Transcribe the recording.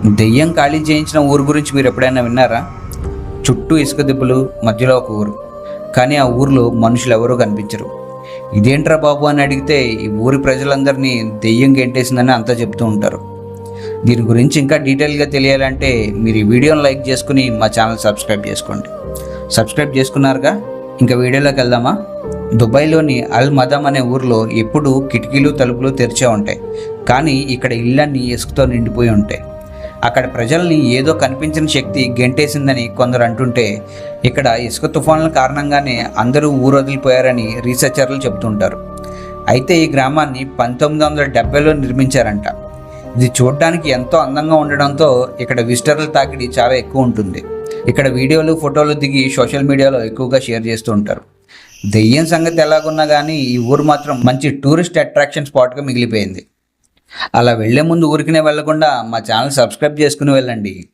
దెయ్యం ఖాళీ చేయించిన ఊరు గురించి మీరు ఎప్పుడైనా విన్నారా? చుట్టూ ఇసుక దిబ్బలు, మధ్యలో ఒక ఊరు. కానీ ఆ ఊరిలో మనుషులు ఎవరూ కనిపించరు. ఇదేంట్రా బాబు అని అడిగితే ఈ ఊరి ప్రజలందరినీ దెయ్యం గెంటేసిందని అంతా చెప్తూ ఉంటారు. దీని గురించి ఇంకా డీటెయిల్గా తెలియాలంటే మీరు ఈ వీడియోని లైక్ చేసుకుని మా ఛానల్ సబ్స్క్రైబ్ చేసుకోండి. సబ్స్క్రైబ్ చేసుకున్నారుగా? ఇంకా వీడియోలోకి వెళ్దామా? దుబాయ్లోని అల్ మదామ్ అనే ఊరిలో ఎప్పుడూ కిటికీలు తలుపులు తెరిచే ఉంటాయి. కానీ ఇక్కడ ఇళ్ళన్నీ ఇసుకతో నిండిపోయి ఉంటాయి. అక్కడ ప్రజల్ని ఏదో కనిపించిన శక్తి గెంటేసిందని కొందరు అంటుంటే, ఇక్కడ ఇసుక తుఫానుల కారణంగానే అందరూ ఊరు వదిలిపోయారని రీసెర్చర్లు చెబుతుంటారు. అయితే ఈ గ్రామాన్ని 1970లో నిర్మించారంట. ఇది చూడడానికి ఎంతో అందంగా ఉండడంతో ఇక్కడ విజిటర్ల తాకిడి చాలా ఎక్కువ ఉంటుంది. ఇక్కడ వీడియోలు, ఫోటోలు దిగి సోషల్ మీడియాలో ఎక్కువగా షేర్ చేస్తూ ఉంటారు. దెయ్యం సంగతి ఎలాగున్నా కానీ ఈ ఊరు మాత్రం మంచి టూరిస్ట్ అట్రాక్షన్ స్పాట్గా మిగిలిపోయింది. అలా వెళ్లే ముందు ఊరికినే వెళ్లకుండా మా ఛానల్ సబ్స్క్రైబ్ చేసుకుని వెళ్ళండి.